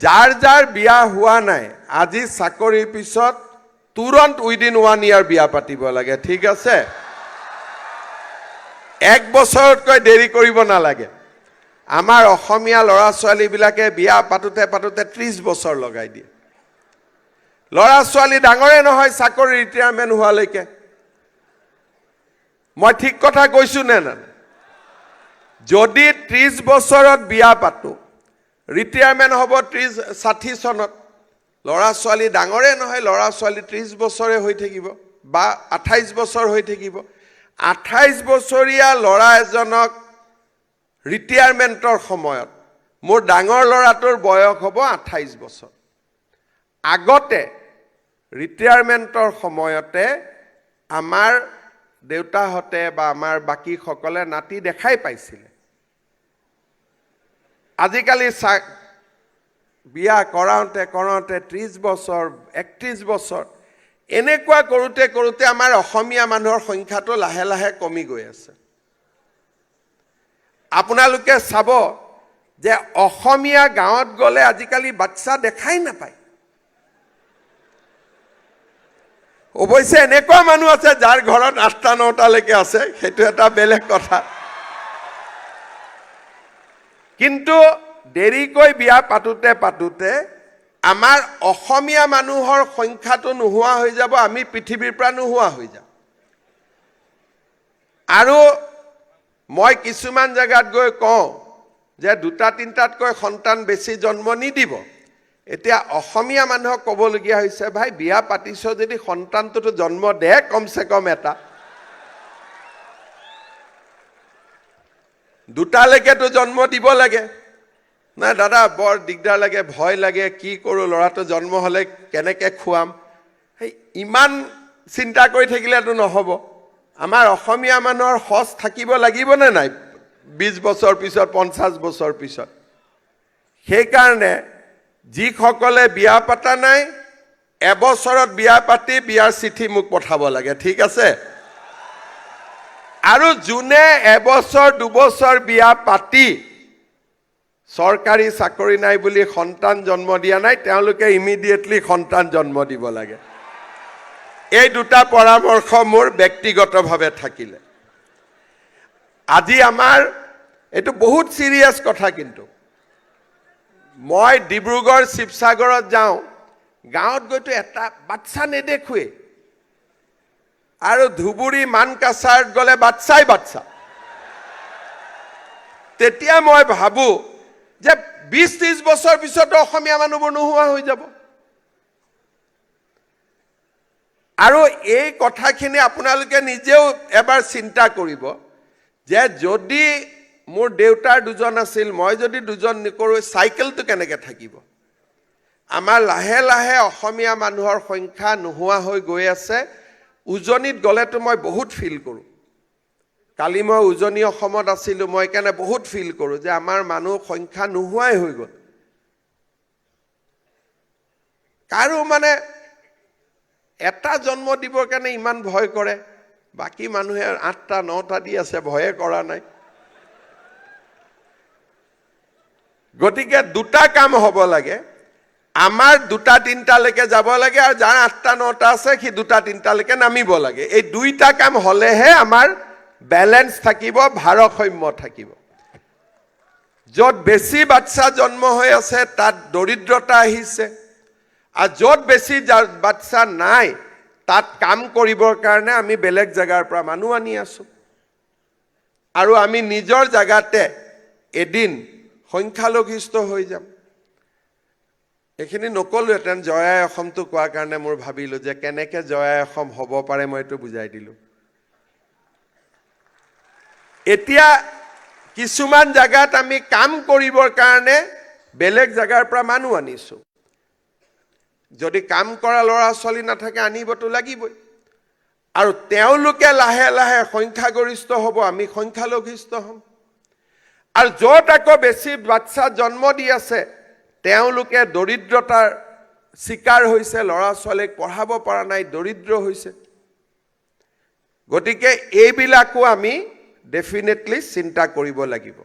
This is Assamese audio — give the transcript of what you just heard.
যাৰ যাৰ বিয়া হোৱা নাই আজি চাকৰিৰ পিছত তুৰন্ত উইদিন 1 ইয়াৰ বিয়া পাতিব লাগে ঠিক আছে 1 বছৰতকৈ দেৰি কৰিব নালাগে আমাৰ অসমীয়া ল'ৰা ছোৱালী বিলাকে বিয়া পাতোতে 30 বছৰ লগাই দিয়ে ল'ৰা ছোৱালী ডাঙৰে নহয় চাকৰি ৰিটায়াৰমেন্ট হোৱালৈকে মই ঠিক কথা কৈছো নে না যদি 30 বছৰত বিয়া পাতো ৰিটায়াৰমেন্ট হ'ব 60 চনত ল'ৰা ছোৱালী ডাঙৰে নহয় ল'ৰা ছোৱালী 30 বছৰে হৈ থাকিব বা 28 বছৰ হৈ থাকিব 28 বছৰীয়া ল'ৰা এজনক ৰিটায়াৰমেন্টৰ সময়ত মোৰ ডাঙৰ ল'ৰাটোৰ বয়স হ'ব 28 বছৰ আগতে ৰিটায়াৰমেন্টৰ সময়তে আমাৰ দেউতাহঁতে বা আমাৰ বাকি সকলে নাতি দেখাই পাইছিল আজিকালি বিয়া কৰাওঁতে 30 বছৰ 31 বছৰ এনেকুৱা কৰোতে আমাৰ অসমীয়া মানুহৰ সংখ্যাটো লাহে লাহে কমি গৈ আছে আপোনালোকে চাব যে অসমীয়া গাঁৱত গলে আজিকালি বাচ্চা দেখাই নাপায় অৱশ্যে এনেকুৱা মানুহ আছে যাৰ ঘৰত 8টা 9টা লৈকে আছে সেইটো এটা বেলেগ কথা কিন্তু দেৰিকৈ বিয়া পাতোতে আমাৰ অসমীয়া মানুহৰ সংখ্যাটো নোহোৱা হৈ যাব আমি পৃথিৱীৰ পৰা নোহোৱা হৈ যাম আৰু মই কিছুমান জায়গাত গৈ কওঁ যে 2টা 3টাতকৈ সন্তান বেছি জন্ম নিদিব এতিয়া অসমীয়া মানুহক ক'বলগীয়া হৈছে ভাই বিয়া পাতিছ যদি সন্তানটো জন্ম দে কমসে কম এটা 2টালৈকেতো জন্ম দিব লাগে না দাদা বৰ দিগদাৰ লাগে ভয় লাগে কি কৰো লৰাটো জন্ম হলে কেনেকে খুৱাম ইমান চিন্তা কৰি থাকিলেতো নহব আমাৰ অসমীয়া মানুহৰ হস থাকিব লাগিব নে নাই 20 বছৰ পিছত 50 বছৰ পিছত সেই কাৰণে যি সকলে বিয়া পাতা নাই এবছৰত বিয়া পাতি বিয়াৰ চিঠি মোক পঠাব লাগে ঠিক আছে আৰু জুনে এবছৰ 2 বছৰ বিয়া পাতি সৰকাৰি চাকৰি নাই বুলি সন্তান জন্ম দিয়া নাই তেওঁলোকে ইমিডিয়েটলি সন্তান জন্ম দিব লাগে এই দুটা পৰামৰ্শ মোৰ ব্যক্তিগতভাৱে থাকিলে আজি আমাৰ এটো বহুত সিৰিয়াস কথা কিন্তু মই ডিব্ৰুগড় শিৱসাগৰত যাওঁ গাঁৱত গৈতো এটা বাচ্চা নেদেখুৱে আৰু ধুবুৰী মানকাছাৰত গলে বাচ্চা তেতিয়া মই ভাবো যে 20-30 বছৰ পিছত অসমীয়া মানুহবোৰ নোহোৱা হৈ যাব আৰু এই কথাখিনি আপোনালোকে নিজেও এবাৰ চিন্তা কৰিব যে যদি মোৰ দেউতাৰ দুজন আছিল মই যদি দুজন নকৰো সাইকেলটো কেনেকৈ থাকিব আমাৰ লাহে লাহে অসমীয়া মানুহৰ সংখ্যা নোহোৱা হৈ গৈ আছে উজনিত গলেতো মই বহুত ফিল কৰো কালি মই উজনি অসমত আছিলো মই কেনে বহুত ফিল কৰো যে আমাৰ মানুহ সংখ্যা নোহোৱাই হৈ গল কাৰো মানে এটা জন্ম দিবৰ কাৰণে ইমান ভয় কৰে বাকি মানুহে 8টা 9টা দি আছে ভয়ে কৰা নাই গতিকে দুটা কাম হ'ব লাগে আমাৰ 2টা 3টা লৈকে যাব লাগে আৰু যাৰ 8টা 9টা আছে কি 2টা 3টা লৈকে নামিব লাগে এই দুইটা কাম হলেহে আমাৰ ব্যালেন্স থাকিব ভাৰসাম্য থাকিব যত বেছি বাচ্চা জন্ম হৈ আছে তাত দৰিদ্ৰতা আহিছে আৰু যত বেছি বাচ্চা নাই তাত কাম কৰিবৰ কাৰণে আমি বেলেগ জায়গাৰ পৰা মানুহ আনি আছো আৰু আমি নিজৰ জায়গাতে এদিন সংখ্যালঘিষ্ঠ হৈ যাম এখিনি নকলুতেন জয়াই অসমটো কোৱাৰ কাৰণে মোৰ ভাবিলো যে কেনেকে জয়াই অসম হ'ব পাৰে মই এটো বুজাই দিলো এতিয়া কিছুমান জায়গাত আমি কাম কৰিবৰ কাৰণে বেলেগ জায়গাৰ পৰা মানুহ আনিছো যদি কাম কৰা ল'ৰা ছোৱালী নাথাকে আনিবতো লাগিবই আৰু তেওঁলোকে লাহে লাহে সংখ্যাগৰিষ্ঠ হ'ব আমি সংখ্যালঘিষ্ঠ হ'ম আৰু যত আকৌ বেছি বাচ্চা জন্ম দি আছে তেওঁলোকে দৰিদ্ৰতাৰ শিকাৰ হৈছে ল'ৰা ছোৱালীক পঢ়াব পৰা নাই দৰিদ্ৰ হৈছে গতিকে এইবিলাকো আমি ডেফিনেটলি চিন্তা কৰিব লাগিব